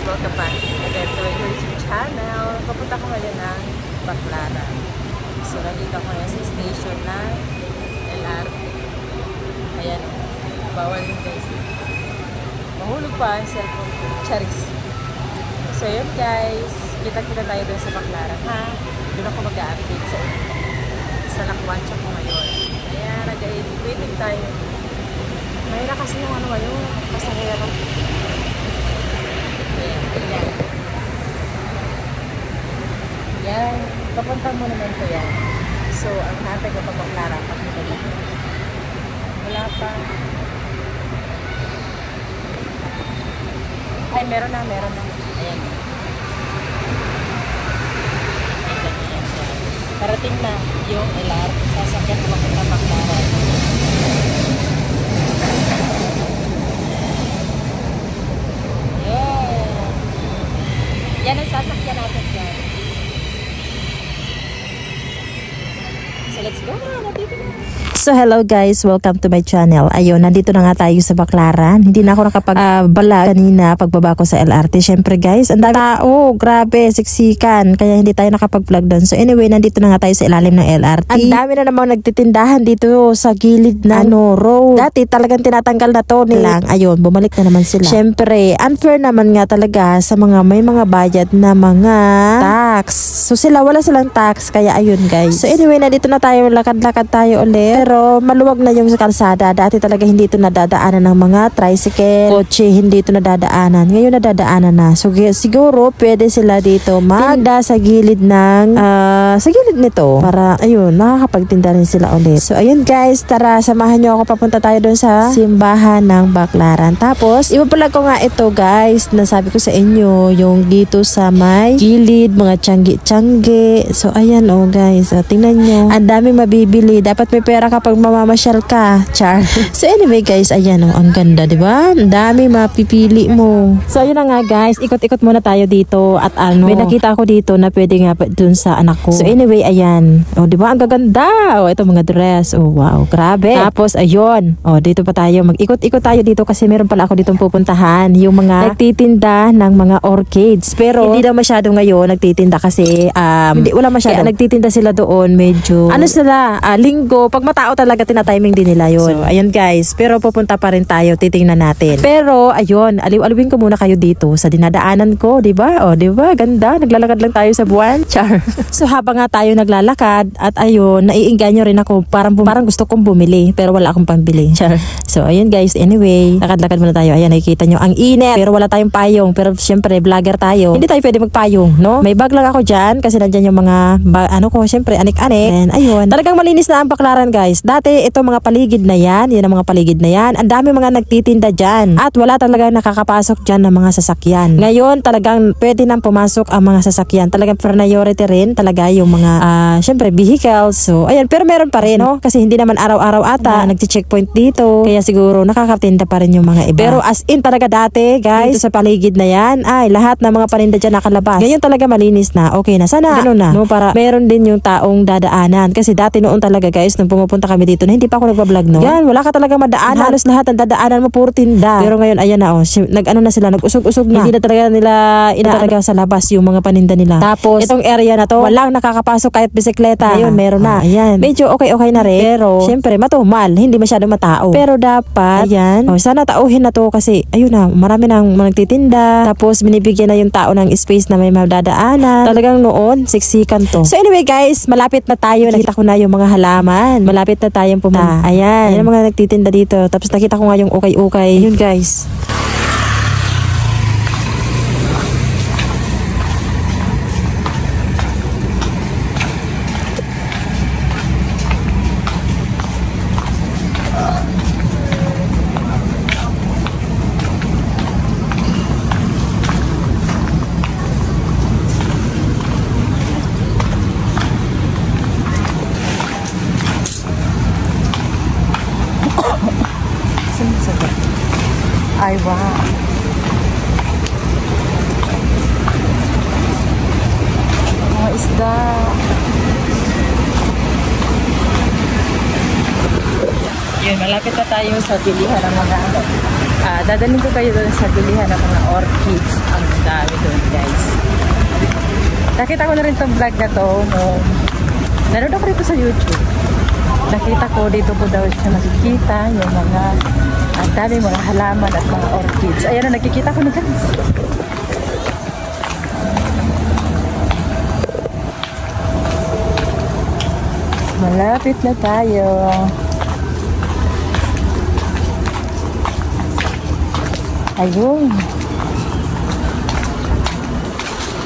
welcome back again to my YouTube channel. Papunta ko ngayon ng Baclaran. So, nandito ako ngayon sa station ng LRT. Ayan, bawal yung guys. Mahulog pa ang cellphone ko. Charis. So, yun guys. Kita-kita tayo doon sa Baclaran, ha? Doon ako mag-update sa inyo. Sa Lakwancha ko ngayon. Ayan, nag-waiting tayo. Mahira kasi yung ano ngayon. Pasahero. Ayan. Yan. Papunta mo naman ko yan. So, ang hatay ko pa Baclaran. Papunta dito. Wala pa. Ay, meron na. Ayan. Parating na yung LRT. Sasakyan ko papunta Baclaran. Yan ang sasakyan natin guys. So let's go na. So hello guys, welcome to my channel. Ayun, nandito na nga tayo sa Baclaran. Hindi na ako nakapag-vlog kanina pagbaba ko sa LRT. Syempre guys, ang dami tao, grabe, siksikan. Kaya hindi tayo nakapag-vlog doon. So anyway, nandito na nga tayo sa ilalim ng LRT. Ang dami na namang nagtitindahan dito sa gilid na road. Dati talagang tinatanggal na to nilang. Ayun, bumalik na naman sila. Syempre, unfair naman nga talaga sa mga may mga bayad na mga tax. So sila, wala silang tax. Kaya ayun guys. So anyway, nandito na tayo, lakad-lakad tayo ulit. Pero maluwag na yung kalsada. Dati talaga hindi ito nadadaanan ng mga tricycle, kotse, hindi ito nadadaanan. Ngayon nadadaanan na. So siguro pwede sila dito magda sa gilid ng sa gilid nito para ayun, nakakapagtinda rin sila ulit. So ayun guys, tara samahan nyo ako, papunta tayo doon sa simbahan ng Baclaran. Tapos ipapalag ko nga ito guys, nasabi ko sa inyo yung dito sa may gilid, mga tiyanggi-tiyanggi. So ayan oh guys, tingnan nyo, ang daming mabibili. Dapat may pera kapag mamamasyal ka, char. So anyway guys, ayan oh, ang ganda, di ba? Ang dami mapipili mo. So ayun na nga guys, ikot-ikot muna tayo dito at ano, may nakita ako dito na pwede nga dun sa anak ko. So anyway, ayan. Oh, di ba? Ang gaganda. Oh, ito mga dress. Oh, wow, grabe. Tapos ayun. Oh, dito pa tayo. Mag-ikot-ikot tayo dito kasi meron pala ako ditong pupuntahan, yung mga nagtitinda ng mga orchids. Pero hindi daw masyado ngayon nagtitinda kasi hindi, wala masyado. Kaya nagtitinda sila doon medyo ano sila, linggo, pag matao talaga tina-timing din nila yun. So, ayun guys. Pero pupunta pa rin tayo, titingnan natin. Pero, ayun, aliw-aliwin ko muna kayo dito sa dinadaanan ko, di ba? O, di ba? Ganda. Naglalakad lang tayo sa buwan. Char. So, habang nga tayo naglalakad, at ayun, naiinganyo rin ako. Parang gusto kong bumili, pero wala akong pambili. Char. So, ayun guys. Anyway, lakad-lakad muna tayo. Ayan, nakikita nyo, ang init. Pero wala tayong payong. Pero, syempre, vlogger tayo. Hindi tayo pwede magpayong, no? May bag lang ako dyan, kasi nandyan yung mga, ano ko, syempre, anik-anik. And, ayun. Talagang malinis na ang Baclaran guys. Dati ito mga paligid na yan ang mga paligid na yan. Ang dami mga nagtitinda dyan. At wala talagang nakakapasok dyan ng mga sasakyan. Ngayon talagang pwede nang pumasok ang mga sasakyan. Talagang priority rin talaga yung mga syempre vehicles. So ayan, pero meron pa rin, no? Kasi hindi naman araw-araw ata nagche-checkpoint dito. Kaya siguro nakakatinda pa rin yung mga iba. Pero as in talaga dati guys, dito sa paligid na yan, ay lahat ng mga paninda dyan nakalabas. Ngayon talaga malinis na. Okay na. Sana ganun na, no? Para meron din yung taong dadaanan. Kasi dati noon talaga guys, nung pumupunta kami dito na hindi pa ako nagbablog, no? Yan, wala ka talaga madaan. Halos lahat ng dadaanan mo puro tinda. Pero ngayon ayan na oh, nag-ano na sila, nag-usog-usog na. Hindi na talaga nila talaga sa labas yung mga paninda nila. Tapos itong area na to, walang nakakapasok kahit bisikleta. Ngayon meron na. Ayan. Medyo okay na rin. Pero syempre matumal, hindi masyadong matao. Pero dapat ayan, oh, sana tauhin na to kasi ayun na, marami nang nagtitinda. Tapos binibigyan na yung tao ng space na may madadaanan. Talagang noon, siksikan to. So anyway guys, malapit na tayo. Nakita ko na yung mga halaman. Malapit na tayong pumunta. Ayan. Ayan ang mga nagtitinda dito. Tapos nakita ko nga yung ukay-ukay. Yun guys. Ay, wow. Mga isda. Yun, malapit na tayo sa bilihan ng mga ano. Dadalhin ko kayo doon sa bilihan ng mga orchids. Ang Nakita ko na rin itong vlog na to. Nanood ako rito sa YouTube. Nakita ko dito po daw siya nakikita yung mga ang dami mga halaman at mga orchids. Ayan na, nakikita ko na guys. Malapit na tayo. Ayun.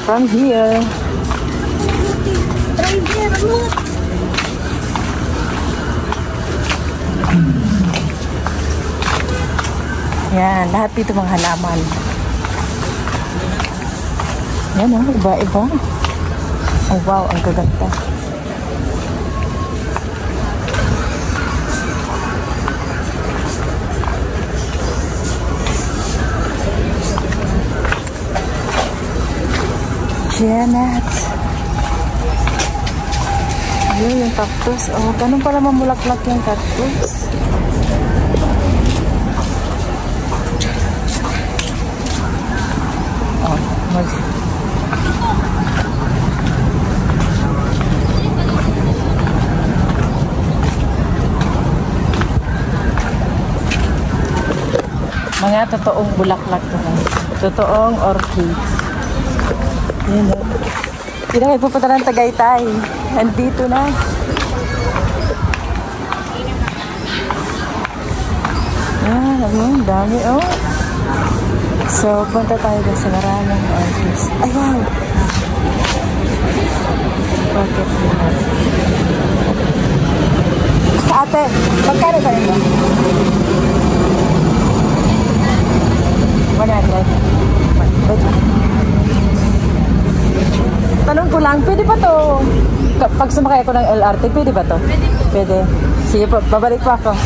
From here. Yan, lahat dito mga halaman. Yan o, iba-iba. Oh wow, ang gaganda. Janet. Ayun yung cactus. Oh, ganun pala mamulaklak yung cactus. Oh, mga totoong bulaklak to. Totoong orchids. Yan o. Hindi na kayo pupunta ng Tagaytay. Andito na. Yan, ang dami oh. So, punta tayo sa maraming orchids. Ay, wow! Bakit naman? Ate, magkano tayo ba? 100. Tanong ko lang, pwede ba to? Pag sumakay ako ng LRT, pwede ba to? Pwede po. Pwede. Sige po, babalik po ako.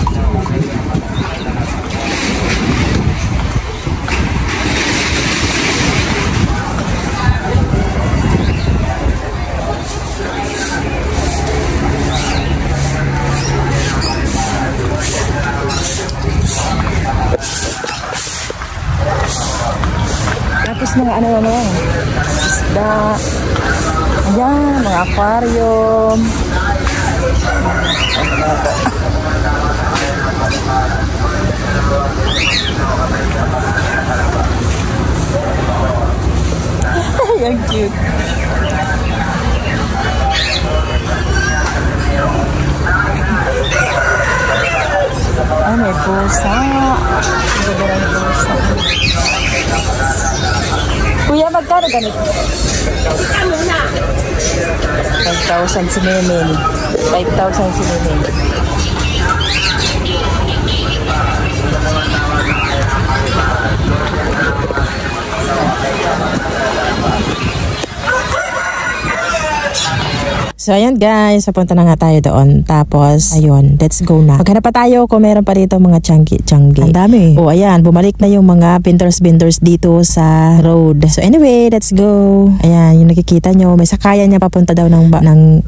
Tapos mga ano-ano, isda. Ayan, mga aquarium. Ang cute. Ay, may pusa. Ganda ng pusa. Kuya, magkano ganito? 5,000 si Nemen. 5,000 si Nemen. So, ayan guys, papunta na nga tayo doon. Tapos, ayun, let's go na. Maghanap pa tayo kung meron pa dito mga tiyanggi. Ang dami. O, ayan, bumalik na yung mga vendors dito sa road. So, anyway, let's go. Ayan, yung nakikita nyo, may sakayan niya papunta daw ng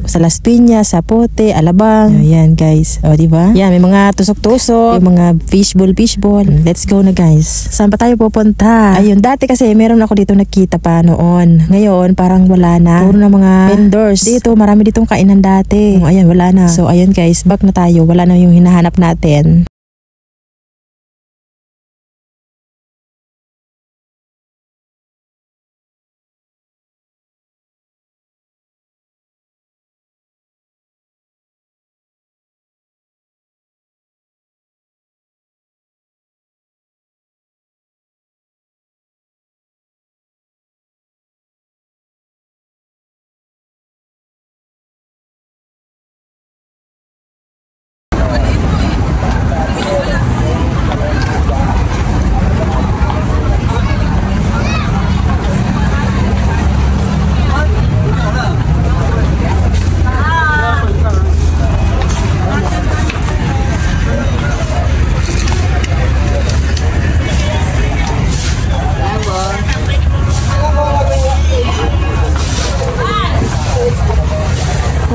sa Las Piñas, sa Pote, Alabang. Ayan, guys. O, diba? Ayan, may mga tusok-tusok, yung mga fishball. Let's go na, guys. Saan pa tayo pupunta? Ayun, dati kasi meron ako dito nakita pa noon. Ngayon, parang wala na. Puro na mga vendors. Dito, marami ditong kainan dati. Ayan, wala na. So, ayun guys, back na tayo. Wala na yung hinahanap natin.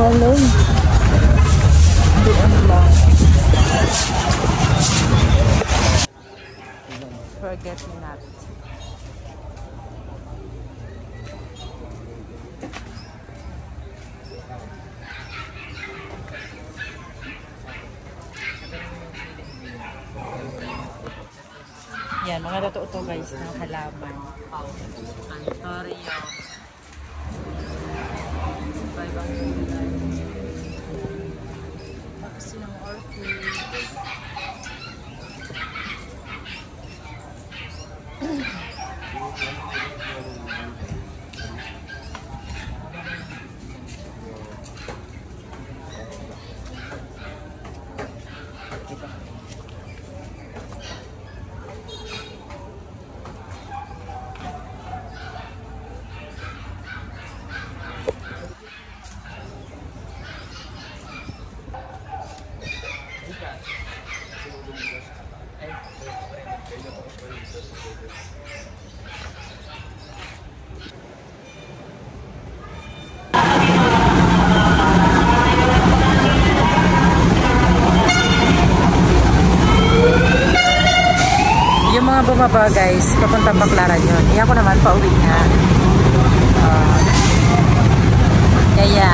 Walay. Doon lang. Forget me not. Mga totoo to guys ng halaman. Antorium. Iba-ibang kulay. Tapos yung orchid. Yung mga bumaba guys, papunta Baclaran yun. Ako naman, pauwi nga. Kaya,